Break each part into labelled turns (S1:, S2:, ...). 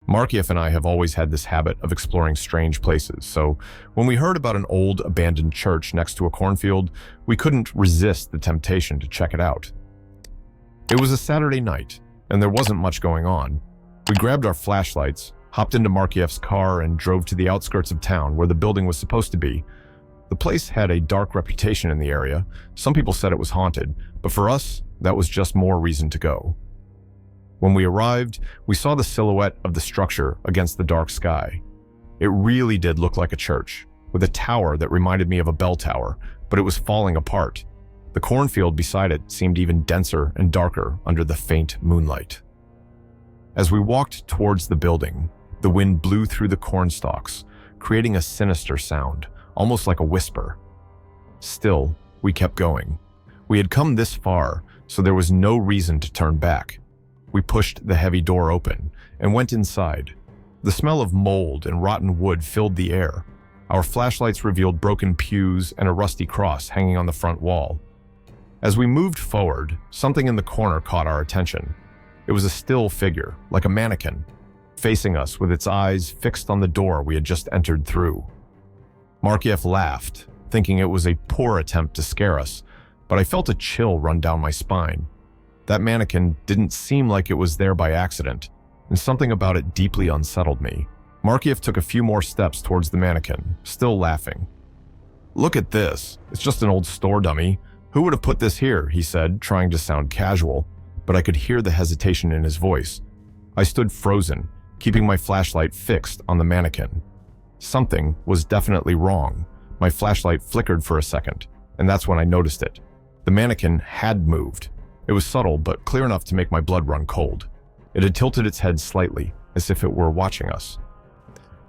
S1: Markieff and I have always had this habit of exploring strange places, so when we heard about an old abandoned church next to a cornfield, we couldn't resist the temptation to check it out. It was a Saturday night, and there wasn't much going on. We grabbed our flashlights, hopped into Markieff's car, and drove to the outskirts of town where the building was supposed to be. The place had a dark reputation in the area. Some people said it was haunted, but for us, that was just more reason to go. When we arrived, we saw the silhouette of the structure against the dark sky. It really did look like a church, with a tower that reminded me of a bell tower, but it was falling apart. The cornfield beside it seemed even denser and darker under the faint moonlight. As we walked towards the building, the wind blew through the corn stalks, creating a sinister sound, almost like a whisper. Still, we kept going. We had come this far, so there was no reason to turn back. We pushed the heavy door open and went inside. The smell of mold and rotten wood filled the air. Our flashlights revealed broken pews and a rusty cross hanging on the front wall. As we moved forward, something in the corner caught our attention. It was a still figure, like a mannequin, facing us with its eyes fixed on the door we had just entered through. Markieff laughed, thinking it was a poor attempt to scare us, but I felt a chill run down my spine. That mannequin didn't seem like it was there by accident, and something about it deeply unsettled me. Markieff took a few more steps towards the mannequin, still laughing. "Look at this. It's just an old store dummy. Who would have put this here?" he said, trying to sound casual, but I could hear the hesitation in his voice. I stood frozen, keeping my flashlight fixed on the mannequin. Something was definitely wrong. My flashlight flickered for a second, and that's when I noticed it. The mannequin had moved. It was subtle, but clear enough to make my blood run cold. It had tilted its head slightly, as if it were watching us.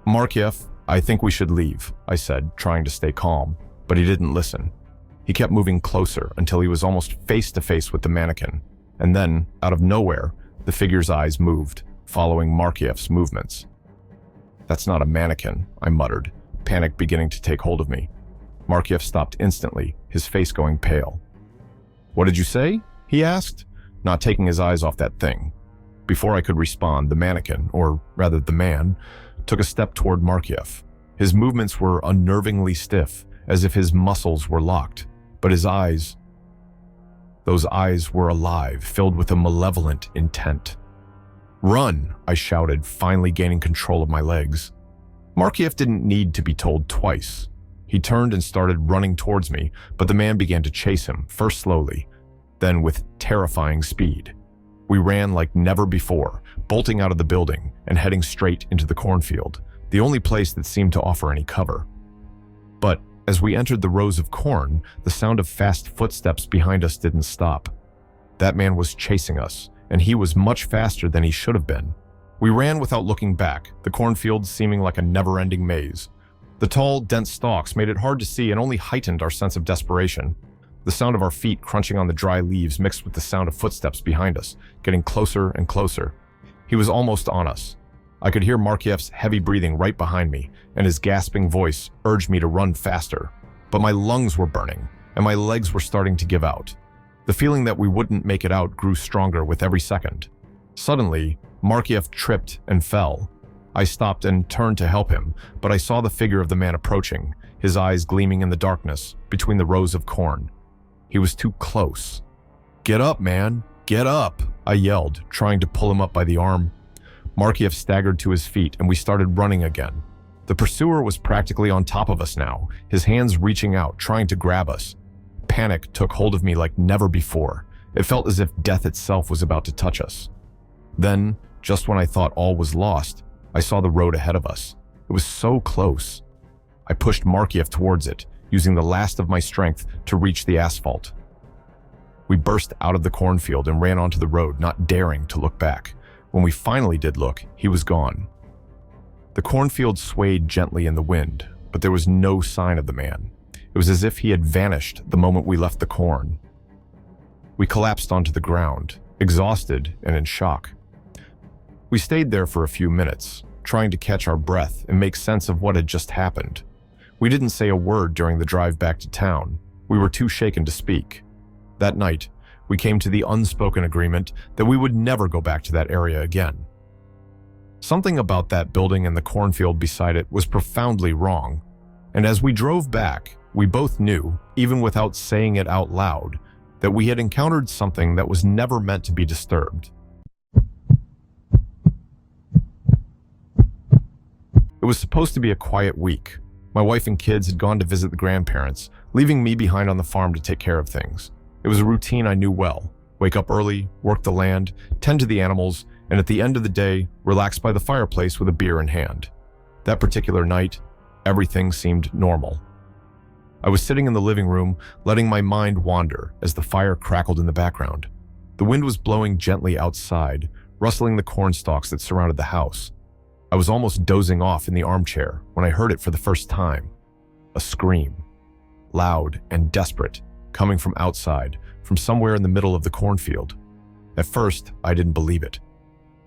S1: "Markieff, I think we should leave," I said, trying to stay calm, but he didn't listen. He kept moving closer until he was almost face to face with the mannequin, and then, out of nowhere, the figure's eyes moved, following Markieff's movements. "That's not a mannequin," I muttered, panic beginning to take hold of me. Markieff stopped instantly, his face going pale. "What did you say?" he asked, not taking his eyes off that thing. Before I could respond, the mannequin, or rather the man, took a step toward Markieff. His movements were unnervingly stiff, as if his muscles were locked, but his eyes, those eyes were alive, filled with a malevolent intent. "Run!" I shouted, finally gaining control of my legs. Markieff didn't need to be told twice. He turned and started running towards me, but the man began to chase him, first slowly, then with terrifying speed. We ran like never before, bolting out of the building and heading straight into the cornfield, the only place that seemed to offer any cover. But as we entered the rows of corn, the sound of fast footsteps behind us didn't stop. That man was chasing us, and he was much faster than he should have been. We ran without looking back, the cornfield seeming like a never-ending maze. The tall, dense stalks made it hard to see and only heightened our sense of desperation. The sound of our feet crunching on the dry leaves mixed with the sound of footsteps behind us, getting closer and closer. He was almost on us. I could hear Markieff's heavy breathing right behind me, and his gasping voice urged me to run faster. But my lungs were burning, and my legs were starting to give out. The feeling that we wouldn't make it out grew stronger with every second. Suddenly, Markieff tripped and fell. I stopped and turned to help him, but I saw the figure of the man approaching, his eyes gleaming in the darkness between the rows of corn. He was too close. "Get up, man! Get up!" I yelled, trying to pull him up by the arm. Markieff staggered to his feet, and we started running again. The pursuer was practically on top of us now, his hands reaching out, trying to grab us. Panic took hold of me like never before. It felt as if death itself was about to touch us. Then, just when I thought all was lost, I saw the road ahead of us. It was so close. I pushed Markieff towards it, using the last of my strength to reach the asphalt. We burst out of the cornfield and ran onto the road, not daring to look back. When we finally did look, he was gone. The cornfield swayed gently in the wind, but there was no sign of the man. It was as if he had vanished the moment we left the corn. We collapsed onto the ground, exhausted and in shock. We stayed there for a few minutes, trying to catch our breath and make sense of what had just happened. We didn't say a word during the drive back to town. We were too shaken to speak. That night, we came to the unspoken agreement that we would never go back to that area again. Something about that building and the cornfield beside it was profoundly wrong. And as we drove back, we both knew, even without saying it out loud, that we had encountered something that was never meant to be disturbed. It was supposed to be a quiet week. My wife and kids had gone to visit the grandparents, leaving me behind on the farm to take care of things. It was a routine I knew well. Wake up early, work the land, tend to the animals, and at the end of the day, relax by the fireplace with a beer in hand. That particular night, everything seemed normal. I was sitting in the living room, letting my mind wander as the fire crackled in the background. The wind was blowing gently outside, rustling the corn stalks that surrounded the house. I was almost dozing off in the armchair when I heard it for the first time. A scream, loud and desperate, coming from outside, from somewhere in the middle of the cornfield. At first, I didn't believe it.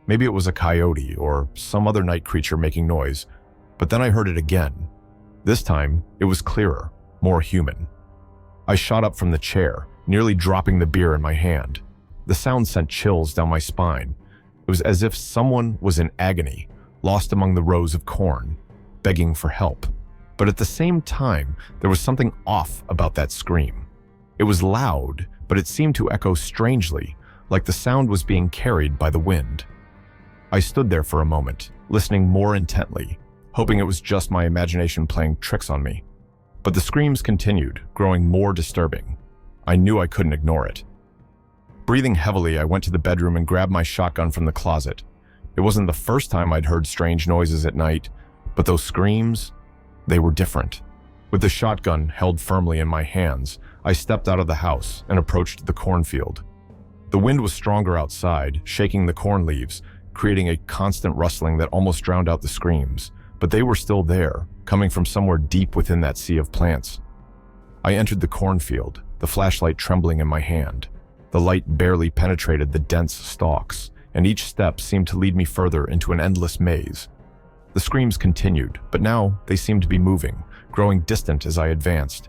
S1: Maybe it was a coyote or some other night creature making noise, but then I heard it again. This time, it was clearer, more human. I shot up from the chair, nearly dropping the beer in my hand. The sound sent chills down my spine. It was as if someone was in agony, lost among the rows of corn, begging for help. But at the same time, there was something off about that scream. It was loud, but it seemed to echo strangely, like the sound was being carried by the wind. I stood there for a moment, listening more intently, hoping it was just my imagination playing tricks on me. But the screams continued, growing more disturbing. I knew I couldn't ignore it. Breathing heavily, I went to the bedroom and grabbed my shotgun from the closet. It wasn't the first time I'd heard strange noises at night, but those screams, they were different. With the shotgun held firmly in my hands, I stepped out of the house and approached the cornfield. The wind was stronger outside, shaking the corn leaves, creating a constant rustling that almost drowned out the screams, but they were still there, coming from somewhere deep within that sea of plants. I entered the cornfield, the flashlight trembling in my hand. The light barely penetrated the dense stalks, and each step seemed to lead me further into an endless maze. The screams continued, but now they seemed to be moving, growing distant as I advanced.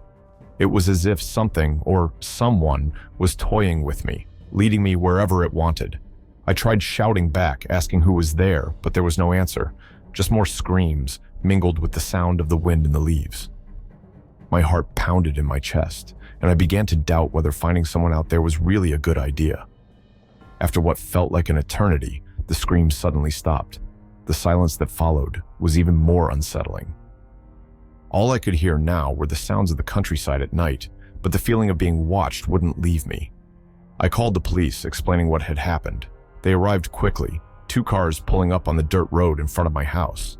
S1: It was as if something or someone was toying with me, leading me wherever it wanted. I tried shouting back, asking who was there, but there was no answer, just more screams mingled with the sound of the wind in the leaves. My heart pounded in my chest, and I began to doubt whether finding someone out there was really a good idea. After what felt like an eternity, the screams suddenly stopped. The silence that followed was even more unsettling. All I could hear now were the sounds of the countryside at night, but the feeling of being watched wouldn't leave me. I called the police, explaining what had happened. They arrived quickly, 2 cars pulling up on the dirt road in front of my house.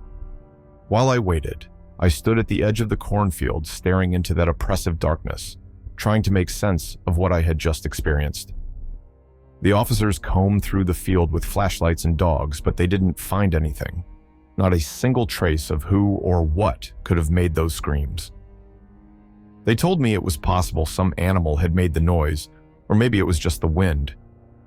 S1: While I waited, I stood at the edge of the cornfield staring into that oppressive darkness, trying to make sense of what I had just experienced. The officers combed through the field with flashlights and dogs, but they didn't find anything. Not a single trace of who or what could have made those screams. They told me it was possible some animal had made the noise, or maybe it was just the wind,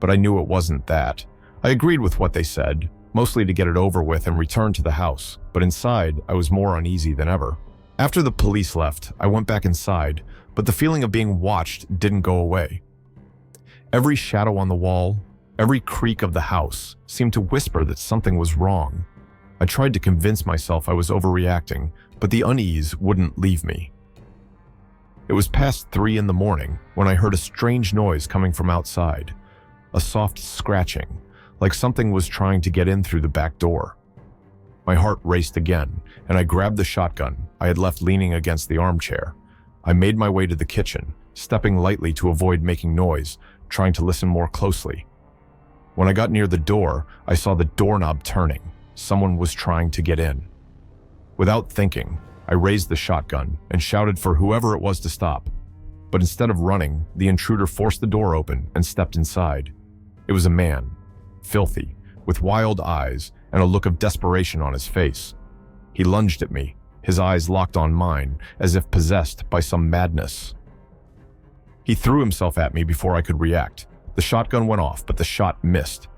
S1: but I knew it wasn't that. I agreed with what they said, mostly to get it over with and return to the house, but inside I was more uneasy than ever. After the police left, I went back inside, but the feeling of being watched didn't go away. Every shadow on the wall, every creak of the house seemed to whisper that something was wrong. I tried to convince myself I was overreacting, but the unease wouldn't leave me. It was past 3 in the morning when I heard a strange noise coming from outside, a soft scratching, like something was trying to get in through the back door. My heart raced again, and I grabbed the shotgun I had left leaning against the armchair. I made my way to the kitchen, stepping lightly to avoid making noise, trying to listen more closely. When I got near the door, I saw the doorknob turning. Someone was trying to get in. Without thinking, I raised the shotgun and shouted for whoever it was to stop. But instead of running, the intruder forced the door open and stepped inside. It was a man, filthy, with wild eyes and a look of desperation on his face. He lunged at me, his eyes locked on mine, as if possessed by some madness. He threw himself at me before I could react. The shotgun went off, but the shot missed.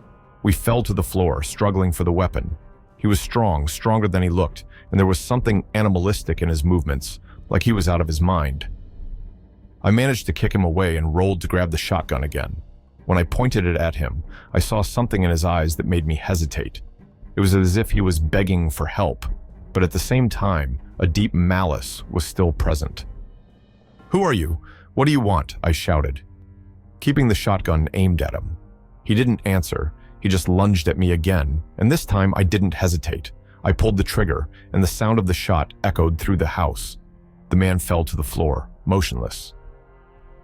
S1: We fell to the floor, struggling for the weapon. He was strong, stronger than he looked, and there was something animalistic in his movements, like he was out of his mind. I managed to kick him away and rolled to grab the shotgun again. When I pointed it at him, I saw something in his eyes that made me hesitate. It It was as if he was begging for help, but at the same time, a deep malice was still present. "Who are you? What do you want?" I shouted, keeping the shotgun aimed at him. He didn't answer. He just lunged at me again, and this time I didn't hesitate. I pulled the trigger, and the sound of the shot echoed through the house. The man fell to the floor, motionless.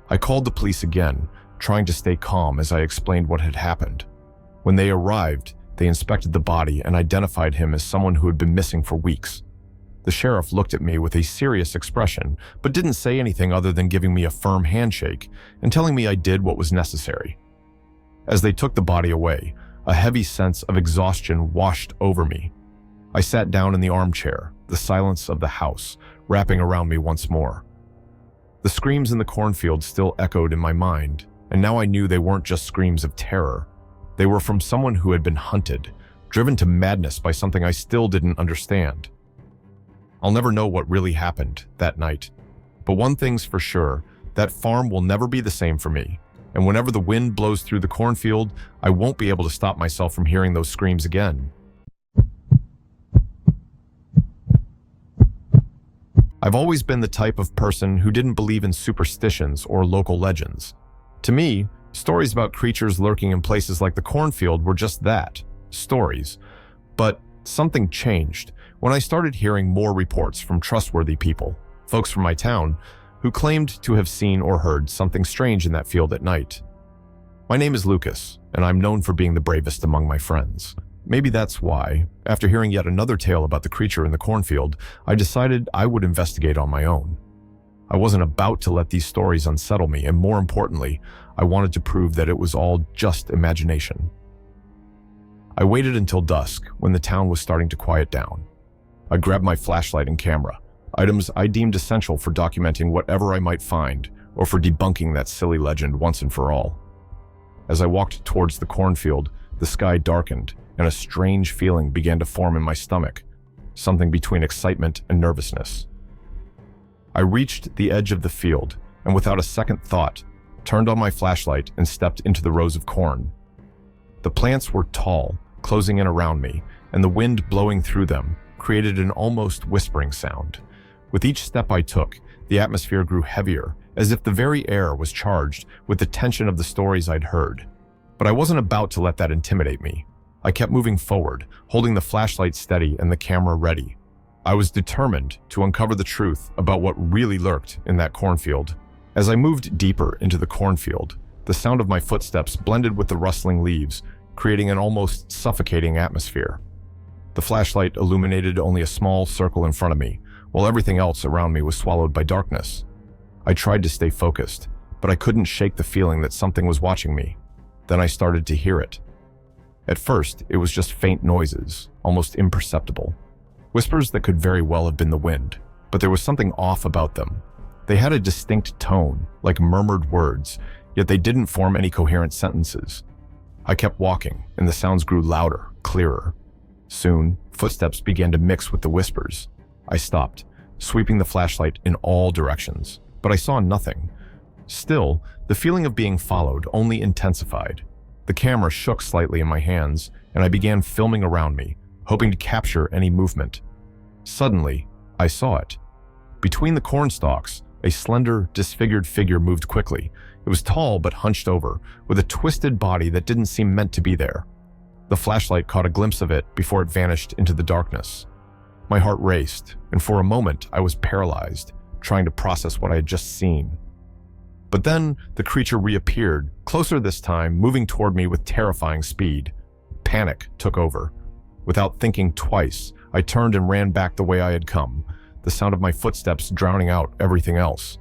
S1: I called the police again, trying to stay calm as I explained what had happened. When they arrived, they inspected the body and identified him as someone who had been missing for weeks. The sheriff looked at me with a serious expression, but didn't say anything other than giving me a firm handshake and telling me I did what was necessary. As they took the body away, a heavy sense of exhaustion washed over me. I sat down in the armchair, the silence of the house wrapping around me once more. The screams in the cornfield still echoed in my mind, and now I knew they weren't just screams of terror. They were from someone who had been hunted, driven to madness by something I still didn't understand. I'll never know what really happened that night, but one thing's for sure, that farm will never be the same for me, and whenever the wind blows through the cornfield, I won't be able to stop myself from hearing those screams again. I've always been the type of person who didn't believe in superstitions or local legends. To me, stories about creatures lurking in places like the cornfield were just that, stories. But something changed when I started hearing more reports from trustworthy people, folks from my town, who claimed to have seen or heard something strange in that field at night. My name is Lucas, and I'm known for being the bravest among my friends. Maybe that's why, after hearing yet another tale about the creature in the cornfield, I decided I would investigate on my own. I wasn't about to let these stories unsettle me, and more importantly, I wanted to prove that it was all just imagination. I waited until dusk, when the town was starting to quiet down. I grabbed my flashlight and camera, items I deemed essential for documenting whatever I might find, or for debunking that silly legend once and for all. As I walked towards the cornfield, the sky darkened, and a strange feeling began to form in my stomach, something between excitement and nervousness. I reached the edge of the field, and without a second thought, turned on my flashlight and stepped into the rows of corn. The plants were tall, closing in around me, and the wind blowing through them created an almost whispering sound. With each step I took, the atmosphere grew heavier, as if the very air was charged with the tension of the stories I'd heard. But I wasn't about to let that intimidate me. I kept moving forward, holding the flashlight steady and the camera ready. I was determined to uncover the truth about what really lurked in that cornfield. As I moved deeper into the cornfield, the sound of my footsteps blended with the rustling leaves, creating an almost suffocating atmosphere. The flashlight illuminated only a small circle in front of me, while everything else around me was swallowed by darkness. I tried to stay focused, but I couldn't shake the feeling that something was watching me. Then I started to hear it. At first, it was just faint noises, almost imperceptible. Whispers that could very well have been the wind, but there was something off about them. They had a distinct tone, like murmured words, yet they didn't form any coherent sentences. I kept walking, and the sounds grew louder, clearer. Soon, footsteps began to mix with the whispers. I stopped, sweeping the flashlight in all directions, but I saw nothing. Still, the feeling of being followed only intensified. The camera shook slightly in my hands, and I began filming around me, hoping to capture any movement. Suddenly, I saw it. Between the corn stalks, a slender, disfigured figure moved quickly. It was tall but hunched over, with a twisted body that didn't seem meant to be there. The flashlight caught a glimpse of it before it vanished into the darkness. My heart raced, and for a moment I was paralyzed, trying to process what I had just seen. But then the creature reappeared, closer this time, moving toward me with terrifying speed. Panic took over. Without thinking twice, I turned and ran back the way I had come, the sound of my footsteps drowning out everything else.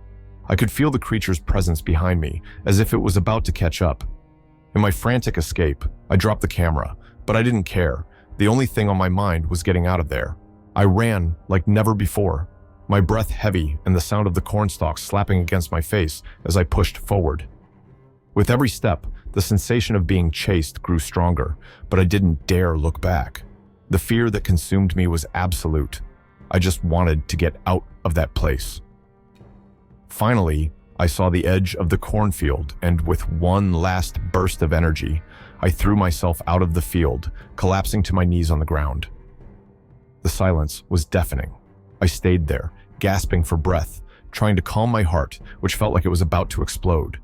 S1: I could feel the creature's presence behind me, as if it was about to catch up. In my frantic escape, I dropped the camera, but I didn't care. The only thing on my mind was getting out of there. I ran like never before, my breath heavy and the sound of the cornstalks slapping against my face as I pushed forward. With every step, the sensation of being chased grew stronger, but I didn't dare look back. The fear that consumed me was absolute. I just wanted to get out of that place. Finally, I saw the edge of the cornfield, and with one last burst of energy, I threw myself out of the field, collapsing to my knees on the ground. The silence was deafening. I stayed there, gasping for breath, trying to calm my heart, which felt like it was about to explode.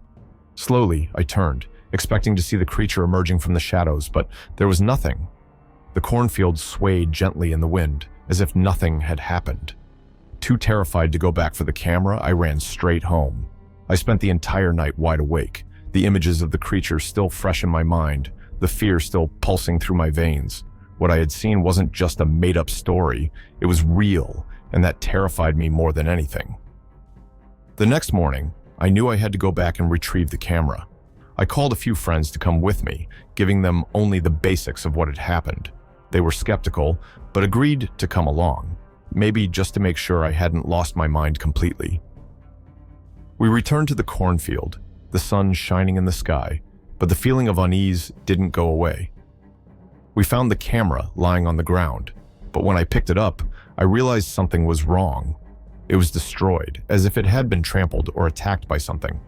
S1: Slowly, I turned, expecting to see the creature emerging from the shadows, but there was nothing. The cornfield swayed gently in the wind, as if nothing had happened. Too terrified to go back for the camera, I ran straight home. I spent the entire night wide awake, the images of the creature still fresh in my mind, the fear still pulsing through my veins. What I had seen wasn't just a made-up story, it was real, and that terrified me more than anything. The next morning, I knew I had to go back and retrieve the camera. I called a few friends to come with me, giving them only the basics of what had happened. They were skeptical, but agreed to come along, maybe just to make sure I hadn't lost my mind completely. We returned to the cornfield, the sun shining in the sky, but the feeling of unease didn't go away. We found the camera lying on the ground, but when I picked it up, I realized something was wrong. It was destroyed, as if it had been trampled or attacked by something.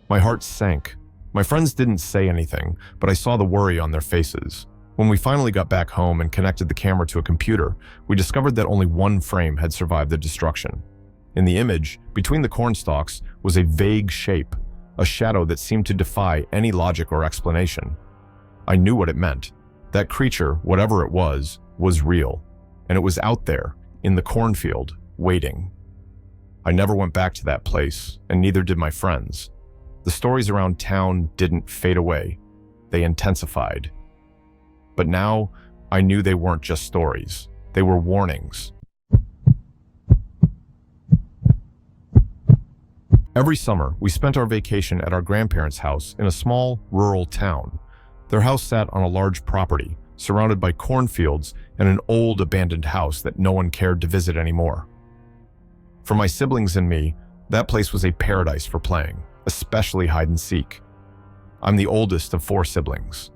S1: My heart sank. My friends didn't say anything, but I saw the worry on their faces. When we finally got back home and connected the camera to a computer, we discovered that only one frame had survived the destruction. In the image, between the corn stalks, was a vague shape, a shadow that seemed to defy any logic or explanation. I knew what it meant. That creature, whatever it was real, and it was out there, in the cornfield, waiting. I never went back to that place, and neither did my friends. The stories around town didn't fade away. They intensified. But now, I knew they weren't just stories. They were warnings. Every summer, we spent our vacation at our grandparents' house in a small, rural town. Their house sat on a large property, surrounded by cornfields and an old abandoned house that no one cared to visit anymore. For my siblings and me, that place was a paradise for playing, especially hide and seek. I'm the oldest of 4 siblings.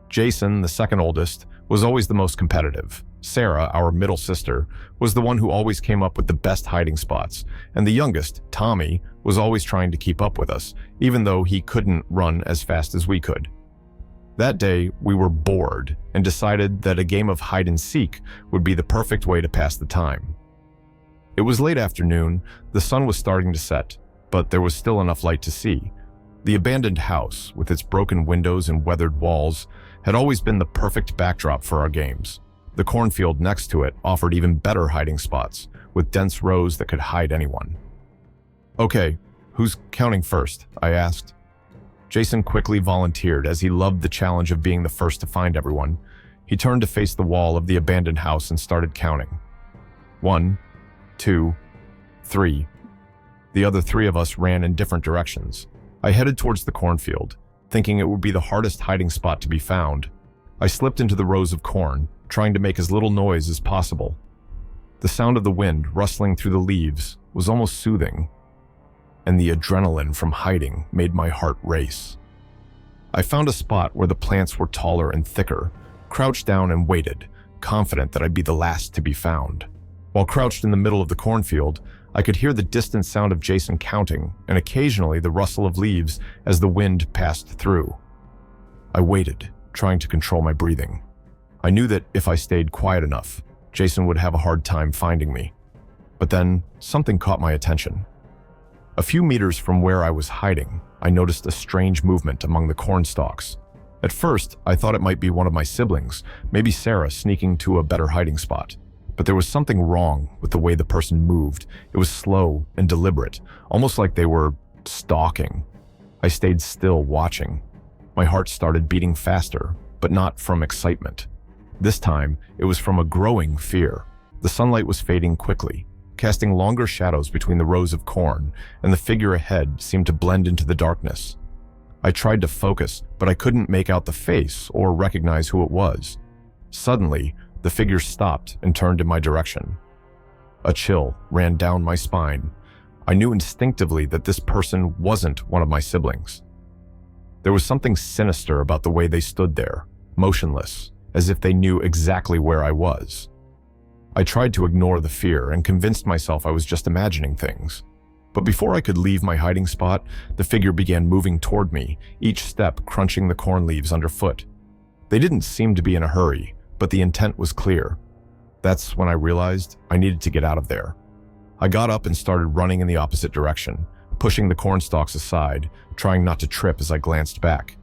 S1: Jason, the second oldest, was always the most competitive. Sarah, our middle sister, was the one who always came up with the best hiding spots, and the youngest, Tommy, was always trying to keep up with us, even though he couldn't run as fast as we could. That day, we were bored and decided that a game of hide and seek would be the perfect way to pass the time. It was late afternoon, the sun was starting to set, but there was still enough light to see. The abandoned house, with its broken windows and weathered walls, had always been the perfect backdrop for our games. The cornfield next to it offered even better hiding spots, with dense rows that could hide anyone. "Okay, who's counting first?" I asked. Jason quickly volunteered, as he loved the challenge of being the first to find everyone. He turned to face the wall of the abandoned house and started counting. 1, 2, 3. The other 3 of us ran in different directions. I headed towards the cornfield, thinking it would be the hardest hiding spot to be found. I slipped into the rows of corn, trying to make as little noise as possible. The sound of the wind rustling through the leaves was almost soothing, and the adrenaline from hiding made my heart race. I found a spot where the plants were taller and thicker, crouched down and waited, confident that I'd be the last to be found. While crouched in the middle of the cornfield, I could hear the distant sound of Jason counting, and occasionally the rustle of leaves as the wind passed through. I waited, trying to control my breathing. I knew that if I stayed quiet enough, Jason would have a hard time finding me. But then, something caught my attention. A few meters from where I was hiding, I noticed a strange movement among the corn stalks. At first, I thought it might be one of my siblings, maybe Sarah, sneaking to a better hiding spot. But there was something wrong with the way the person moved. It was slow and deliberate, almost like they were stalking. I stayed still, watching. My heart started beating faster, but not from excitement. This time, it was from a growing fear. The sunlight was fading quickly, casting longer shadows between the rows of corn, and the figure ahead seemed to blend into the darkness. I tried to focus, but I couldn't make out the face or recognize who it was. Suddenly, the figure stopped and turned in my direction. A chill ran down my spine. I knew instinctively that this person wasn't one of my siblings. There was something sinister about the way they stood there, motionless, as if they knew exactly where I was. I tried to ignore the fear and convinced myself I was just imagining things. But before I could leave my hiding spot, the figure began moving toward me, each step crunching the corn leaves underfoot. They didn't seem to be in a hurry, but the intent was clear. That's when I realized I needed to get out of there. I got up and started running in the opposite direction, pushing the corn stalks aside, trying not to trip as I glanced back.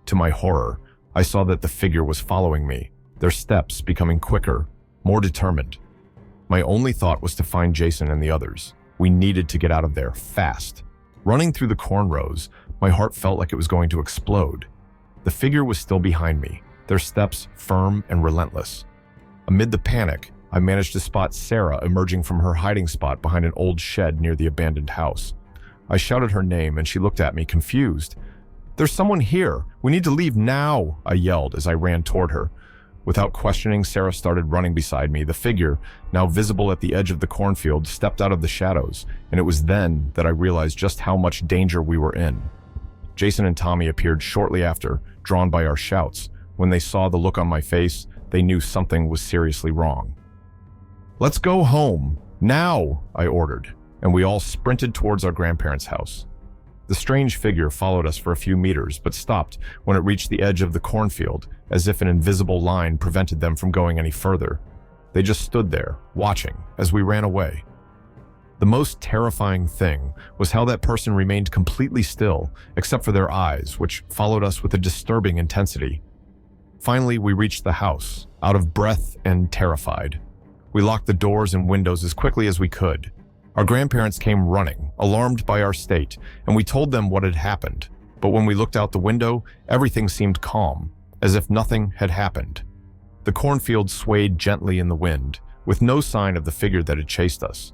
S1: To my horror, I saw that the figure was following me, their steps becoming quicker, more determined. My only thought was to find Jason and the others. We needed to get out of there, fast. Running through the corn rows, my heart felt like it was going to explode. The figure was still behind me, their steps firm and relentless. Amid the panic, I managed to spot Sarah emerging from her hiding spot behind an old shed near the abandoned house. I shouted her name and she looked at me, confused. "There's someone here! We need to leave now!" I yelled as I ran toward her. Without questioning, Sarah started running beside me. The figure, now visible at the edge of the cornfield, stepped out of the shadows, and it was then that I realized just how much danger we were in. Jason and Tommy appeared shortly after, drawn by our shouts. When they saw the look on my face, they knew something was seriously wrong. "Let's go home, now!" I ordered, and we all sprinted towards our grandparents' house. The strange figure followed us for a few meters, but stopped when it reached the edge of the cornfield, as if an invisible line prevented them from going any further. They just stood there, watching, as we ran away. The most terrifying thing was how that person remained completely still, except for their eyes, which followed us with a disturbing intensity. Finally, we reached the house, out of breath and terrified. We locked the doors and windows as quickly as we could. Our grandparents came running, alarmed by our state, and we told them what had happened. But when we looked out the window, everything seemed calm, as if nothing had happened. The cornfield swayed gently in the wind, with no sign of the figure that had chased us.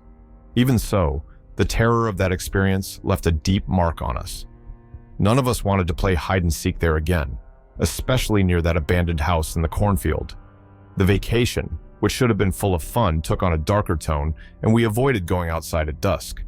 S1: Even so, the terror of that experience left a deep mark on us. None of us wanted to play hide-and-seek there again, especially near that abandoned house in the cornfield. The vacation, which should have been full of fun, took on a darker tone, and we avoided going outside at dusk.